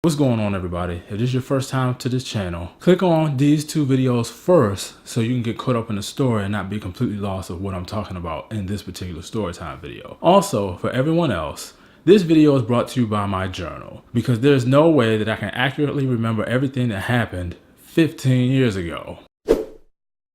What's going on, everybody? If this is your first time to this channel, click on these two videos first so you can get caught up in the story and not be completely lost of what I'm talking about in this particular Storytime video. Also, for everyone else, this video is brought to you by my journal because there's no way that I can accurately remember everything that happened 15 years ago.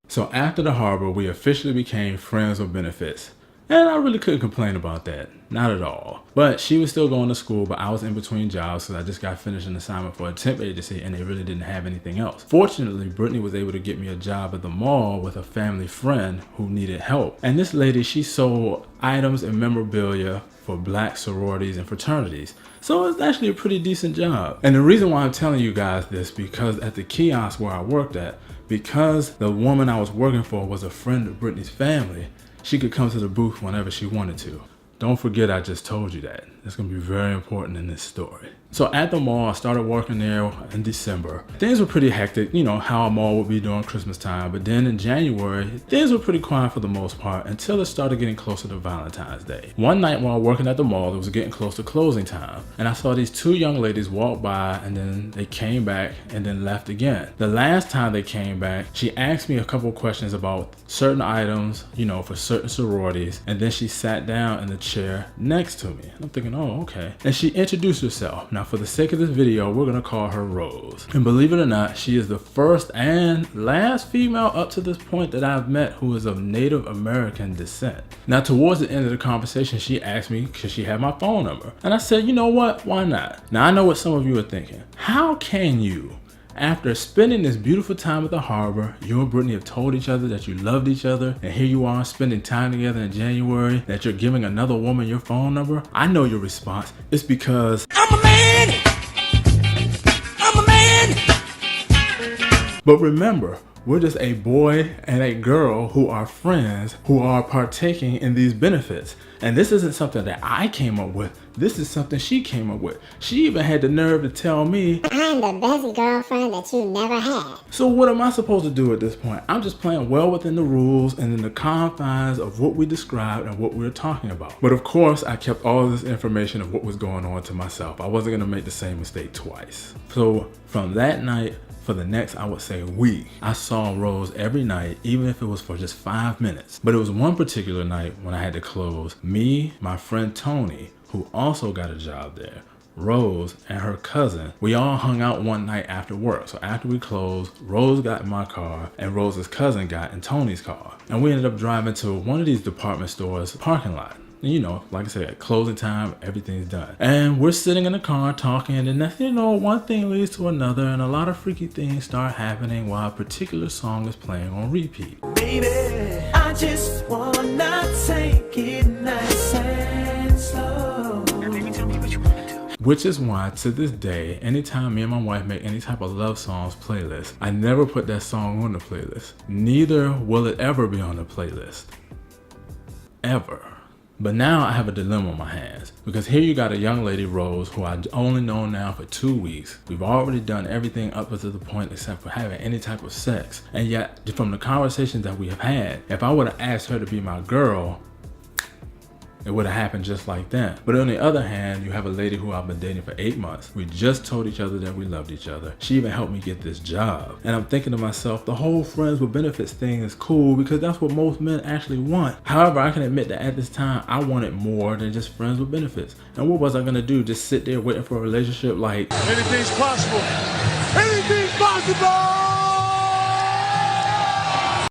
So after the harbor, we officially became friends with benefits. And I really couldn't complain about that. Not at all. But she was still going to school, but I was in between jobs because I just got finished an assignment for a temp agency and they really didn't have anything else. Fortunately, Brittany was able to get me a job at the mall with a family friend who needed help. And this lady, she sold items and memorabilia for black sororities and fraternities. So it's actually a pretty decent job. And the reason why I'm telling you guys this, because at the kiosk where I worked at, because the woman I was working for was a friend of Brittany's family, she could come to the booth whenever she wanted to. Don't forget I just told you that. It's gonna be very important in this story. So at the mall, I started working there in December. Things were pretty hectic, you know how a mall would be during Christmas time, but then in January, things were pretty quiet for the most part until it started getting closer to Valentine's Day. One night while working at the mall, it was getting close to closing time, and I saw these two young ladies walk by and then they came back and then left again. The last time they came back, she asked me a couple questions about certain items, you know, for certain sororities, and then she sat down in the chair next to me. I'm thinking, oh, okay. And she introduced herself. Now, for the sake of this video, we're gonna call her Rose. And believe it or not, she is the first and last female up to this point that I've met who is of Native American descent. Now, towards the end of the conversation, she asked me, could she have my phone number? And I said, you know what, why not? Now, I know what some of you are thinking. How can you, after spending this beautiful time at the harbor, you and Brittany have told each other that you loved each other, and here you are spending time together in January, that you're giving another woman your phone number? I know your response. It's because I'm a man! I'm a man! But remember, we're just a boy and a girl who are friends, who are partaking in these benefits. And this isn't something that I came up with. This is something she came up with. She even had the nerve to tell me, I'm the best girlfriend that you never had. So what am I supposed to do at this point? I'm just playing well within the rules and in the confines of what we described and what we were talking about. But of course, I kept all of this information of what was going on to myself. I wasn't gonna make the same mistake twice. So from that night, for the next, I would say, week, I saw Rose every night, even if it was for just 5 minutes. But it was one particular night when I had to close. Me, my friend Tony, who also got a job there, Rose, and her cousin, we all hung out one night after work. So after we closed, Rose got in my car and Rose's cousin got in Tony's car. And we ended up driving to one of these department stores parking lot. You know, like I said, at closing time, everything's done. And we're sitting in the car talking, and then, you know, one thing leads to another, and a lot of freaky things start happening while a particular song is playing on repeat. Baby, I just wanna take it nice and slow. Baby, tell me what you wanna do. Which is why, to this day, anytime me and my wife make any type of love songs playlist, I never put that song on the playlist. Neither will it ever be on the playlist. Ever. But now I have a dilemma on my hands, because here you got a young lady, Rose, who I've only known now for 2 weeks. We've already done everything up to the point except for having any type of sex. And yet, from the conversations that we have had, if I would have asked her to be my girl, it would have happened just like that. But on the other hand, you have a lady who I've been dating for 8 months. We just told each other that we loved each other. She even helped me get this job. And I'm thinking to myself, the whole friends with benefits thing is cool because that's what most men actually want. However, I can admit that at this time, I wanted more than just friends with benefits. And what was I gonna do? Just sit there waiting for a relationship like, anything's possible. Anything's possible!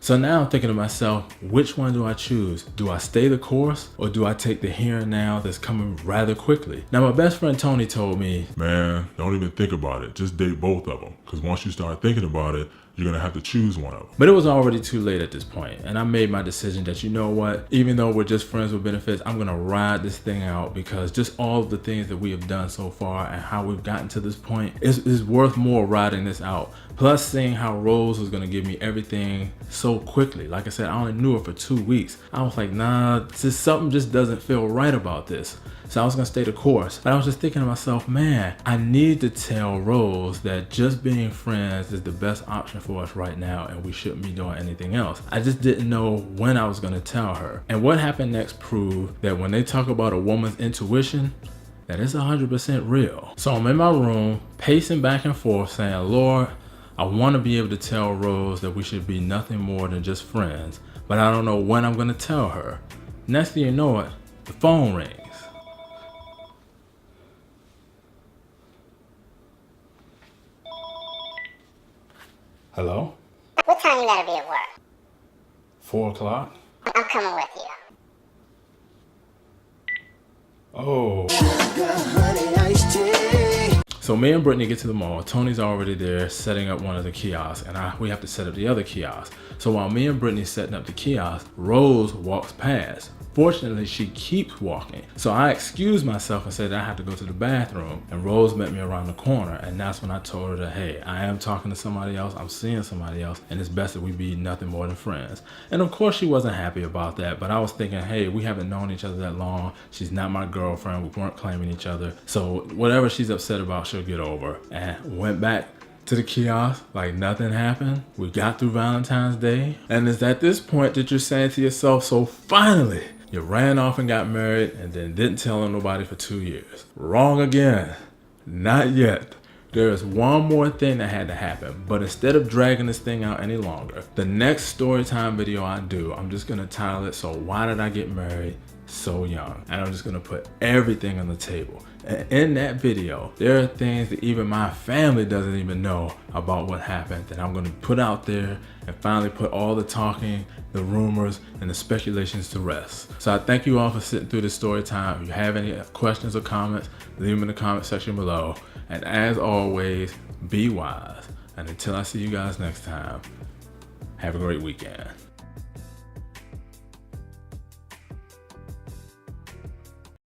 So now I'm thinking to myself, which one do I choose? Do I stay the course or do I take the here and now that's coming rather quickly? Now, my best friend Tony told me, man, don't even think about it. Just date both of them. Because once you start thinking about it, you're gonna have to choose one of them. But it was already too late at this point, and I made my decision that, you know what, even though we're just friends with benefits, I'm gonna ride this thing out because just all of the things that we have done so far and how we've gotten to this point is worth more riding this out. Plus seeing how Rose was gonna give me everything so quickly. Like I said, I only knew her for 2 weeks. I was like, nah, something just doesn't feel right about this. So I was gonna stay the course. But I was just thinking to myself, man, I need to tell Rose that just being friends is the best option for us right now and we shouldn't be doing anything else. I just didn't know when I was gonna tell her. And what happened next proved that when they talk about a woman's intuition, that it's 100% real. So I'm in my room, pacing back and forth, saying, Lord, I want to be able to tell Rose that we should be nothing more than just friends, but I don't know when I'm going to tell her. Next thing you know it, the phone rings. Hello? What time you gotta be at work? 4 o'clock? I'm coming with you. Oh. So me and Brittany get to the mall. Tony's already there setting up one of the kiosks, and we have to set up the other kiosk. So while me and Brittany setting up the kiosk, Rose walks past. Fortunately, she keeps walking. So I excused myself and said that I have to go to the bathroom, and Rose met me around the corner, and that's when I told her that, hey, I am talking to somebody else, I'm seeing somebody else, and it's best that we be nothing more than friends. And of course she wasn't happy about that, but I was thinking, hey, we haven't known each other that long, she's not my girlfriend, we weren't claiming each other, so whatever she's upset about, she'll get over. And went back to the kiosk like nothing happened. We got through Valentine's Day, and it's at this point that you're saying to yourself, so finally, you ran off and got married and then didn't tell nobody for 2 years. Wrong again. Not yet. There is one more thing that had to happen, but instead of dragging this thing out any longer, the next story time video I do, I'm just gonna title it, So Why Did I Get Married So Young? And I'm just gonna put everything on the table. And in that video, there are things that even my family doesn't even know about what happened that I'm gonna put out there and finally put all the talking, the rumors, and the speculations to rest. So I thank you all for sitting through this story time. If you have any questions or comments, leave them in the comment section below. And as always, be wise. And until I see you guys next time, have a great weekend.